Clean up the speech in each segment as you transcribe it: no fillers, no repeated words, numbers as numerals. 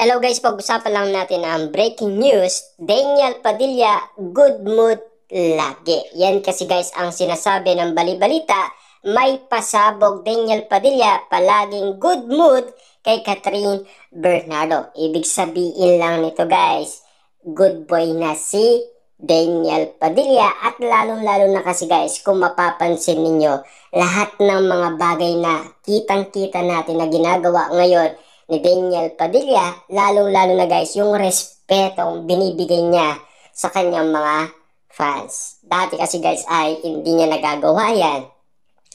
Hello guys, pag-usapan lang natin ang breaking news. Daniel Padilla, good mood lagi. Yan kasi guys ang sinasabi ng balibalita. May pasabog Daniel Padilla, palaging good mood kay Catherine Bernardo. Ibig sabihin lang nito guys, good boy na si Daniel Padilla. At lalong-lalo na kasi guys, kung mapapansin ninyo, lahat ng mga bagay na kitang-kita natin na ginagawa ngayon ni Daniel Padilla, lalong-lalo na guys, yung respetong binibigay niya sa kanyang mga fans. Dati kasi guys ay hindi niya nagagawa yan.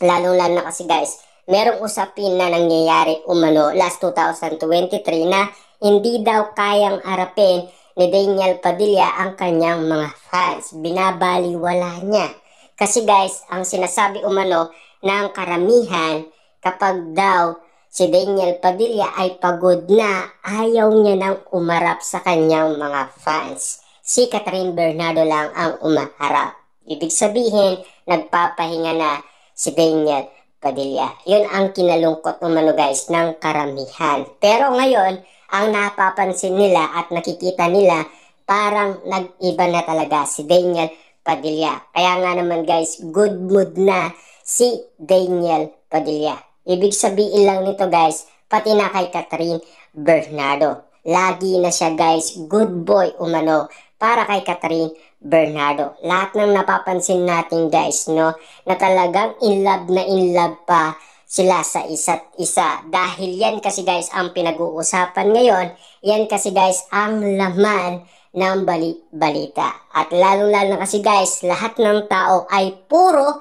Lalong-lalo na kasi guys, merong usapin na nangyayari umano last 2023 na hindi daw kayang harapin ni Daniel Padilla ang kanyang mga fans. Binabaliwala niya. Kasi guys, ang sinasabi umano ng karamihan kapag daw si Daniel Padilla ay pagod na, ayaw niya nang umarap sa kanyang mga fans. Si Catherine Bernardo lang ang umaharap. Ibig sabihin, nagpapahinga na si Daniel Padilla. Yun ang kinalungkot umano guys ng karamihan. Pero ngayon, ang napapansin nila at nakikita nila, parang nag-iba na talaga si Daniel Padilla. Kaya nga naman guys, good mood na si Daniel Padilla. Ibig sabihin lang nito guys, pati na kay Catherine Bernardo. Lagi na siya guys, good boy umano para kay Catherine Bernardo. Lahat ng napapansin natin guys, no, na talagang in love pa sila sa isa't isa. Dahil yan kasi guys ang pinag-uusapan ngayon, yan kasi guys ang laman ng balita. At lalo-lalo na kasi guys, lahat ng tao ay puro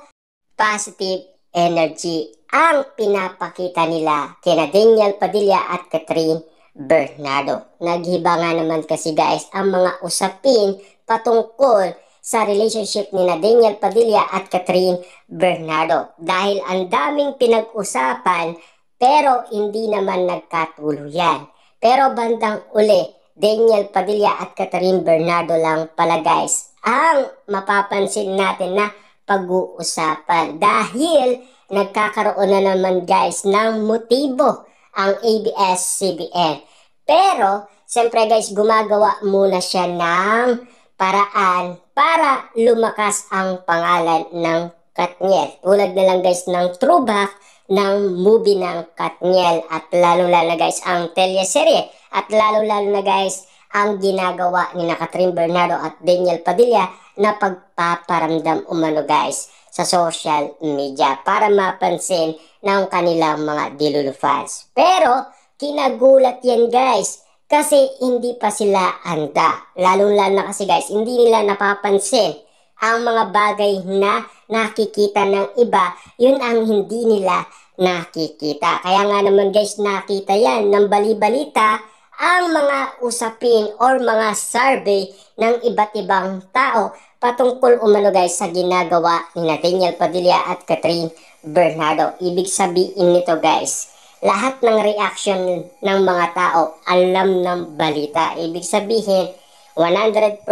positive energy ang pinapakita nila kina Daniel Padilla at Catherine Bernardo. Naghiba nga naman kasi guys ang mga usapin patungkol sa relationship ni Daniel Padilla at Catherine Bernardo. Dahil ang daming pinag-usapan pero hindi naman nagkatuluyan. Pero bandang uli, Daniel Padilla at Catherine Bernardo lang pala guys ang mapapansin natin na pag-uusapan. Dahil nagkakaroon na naman guys ng motibo ang ABS-CBN. Pero, siyempre guys, gumagawa muna siya ng paraan para lumakas ang pangalan ng Katniel. Tulad na lang guys ng throwback ng movie ng Katniel at lalo-lalo na guys ang teleserye at lalo-lalo na guys ang ginagawa ni Catherine Bernardo at Daniel Padilla na pagpaparamdam umano guys sa social media para mapansin ng kanilang mga Dilulu fans. Pero kinagulat yan guys kasi hindi pa sila handa. Lalong-lalo na kasi guys hindi nila napapansin ang mga bagay na nakikita ng iba, yun ang hindi nila nakikita. Kaya nga naman guys nakita yan ng balibalita ang mga usapin or mga survey ng iba't ibang tao patungkol umano guys sa ginagawa ni Daniel Padilla at Catherine Bernardo. Ibig sabihin nito guys, lahat ng reaction ng mga tao alam ng balita. Ibig sabihin, 100%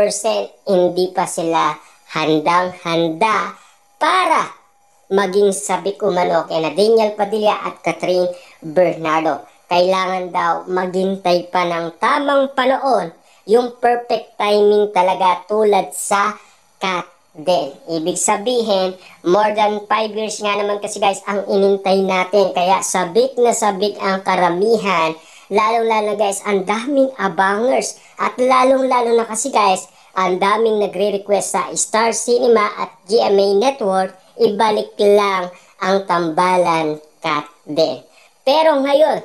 hindi pa sila handang-handa para maging sabik umano kay Daniel Padilla at Catherine Bernardo. Kailangan daw maghintay pa ng tamang panahon, yung perfect timing talaga tulad sa Kat din. Ibig sabihin, more than 5 years nga naman kasi guys ang inintay natin. Kaya sabik na sabik ang karamihan. Lalong-lalo guys, ang daming abangers. At lalong-lalo na kasi guys, ang daming nagre-request sa Star Cinema at GMA Network, ibalik lang ang tambalan Kat din. Pero ngayon,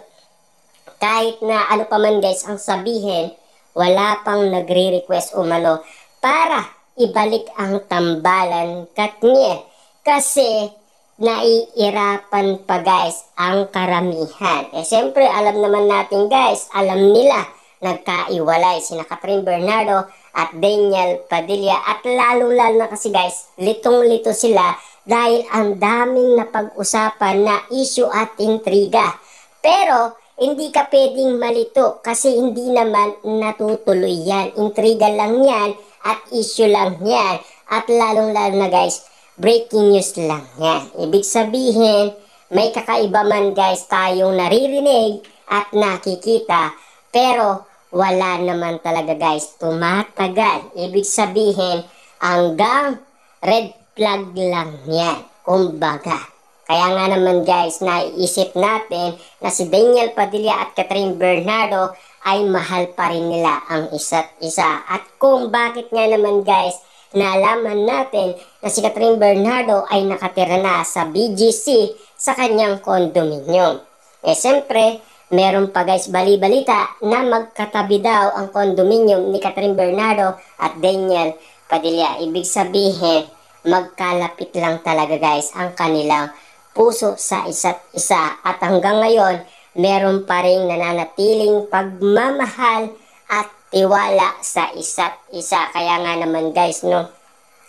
kahit na ano pa man guys ang sabihin, wala pang nagre-request umano para ibalik ang tambalan Katniel. Kasi naiirapan pa guys ang karamihan. Siyempre alam naman natin guys, alam nila nagkaiwalay sina Catherine Bernardo at Daniel Padilla. At lalo-lalo na kasi guys, litong-lito sila dahil ang daming napag-usapan na issue at intriga. Pero hindi ka pwedeng malito kasi hindi naman natutuloy yan. Intriga lang yan at issue lang yan. At lalong-lalo na guys, breaking news lang yan. Ibig sabihin, may kakaiba man guys tayong naririnig at nakikita. Pero wala naman talaga guys, tumatagal. Ibig sabihin, hanggang red flag lang yan, kumbaga. Kaya nga naman guys, naiisip natin na si Daniel Padilla at Catherine Bernardo ay mahal pa rin nila ang isa't isa. At kung bakit nga naman guys, nalaman natin na si Catherine Bernardo ay nakatira na sa BGC sa kanyang condominium. Eh siyempre, meron pa guys bali-balita na magkatabi daw ang condominium ni Catherine Bernardo at Daniel Padilla. Ibig sabihin, magkalapit lang talaga guys ang kanilang puso sa isa't isa. At hanggang ngayon, meron pa rin nananatiling pagmamahal at tiwala sa isa't isa. Kaya nga naman guys, no,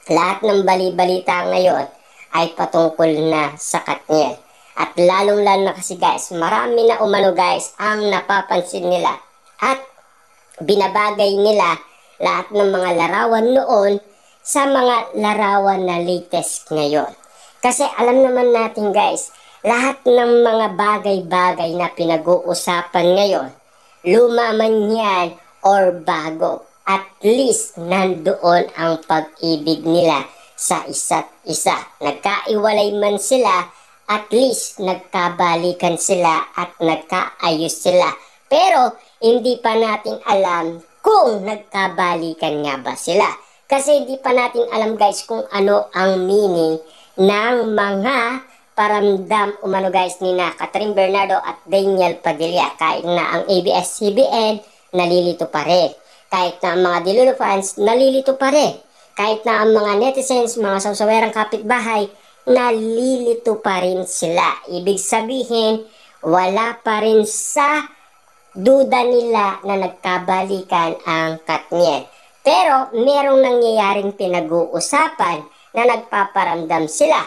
lahat ng bali-balita ngayon ay patungkol na sa Katniel. At lalong-lalo na kasi guys, marami na umano guys ang napapansin nila at binabagay nila lahat ng mga larawan noon sa mga larawan na latest ngayon. Kasi alam naman natin guys, lahat ng mga bagay-bagay na pinag-uusapan ngayon, luma man yan or bago, at least nandoon ang pag-ibig nila sa isa't isa. Nagkaiwalay man sila, at least nagkabalikan sila at nagkaayos sila. Pero hindi pa natin alam kung nagkabalikan nga ba sila. Kasi hindi pa natin alam guys kung ano ang meaning ng mga paramdam umano guys ni na Catherine Bernardo at Daniel Padilla. Kahit na ang ABS-CBN nalilito pa rin. Kahit na ang mga Dilulo fans nalilito pa rin. Kahit na ang mga netizens, mga sawsawerang kapitbahay, nalilito pa rin sila. Ibig sabihin, wala pa rin sa duda nila na nagkabalikan ang Katniel. Pero merong nangyayaring pinag-uusapan na nagpaparamdam sila.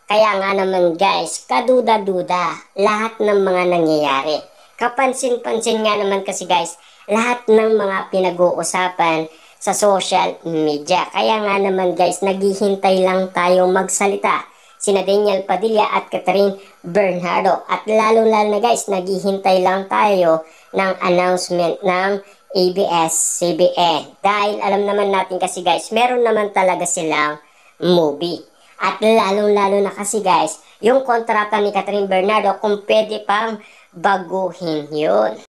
Kaya nga naman guys, kaduda-duda lahat ng mga nangyayari. Kapansin-pansin nga naman kasi guys, lahat ng mga pinag-uusapan sa social media. Kaya nga naman guys, naghihintay lang tayo magsalita. Sina Daniel Padilla at Catherine Bernardo. At lalo-lalo na guys, naghihintay lang tayo ng announcement ng ABS-CBN. Dahil alam naman natin kasi guys, meron naman talaga silang movie. At lalong-lalo na kasi guys, yung kontrata ni Catherine Bernardo kung pwede pang baguhin yun.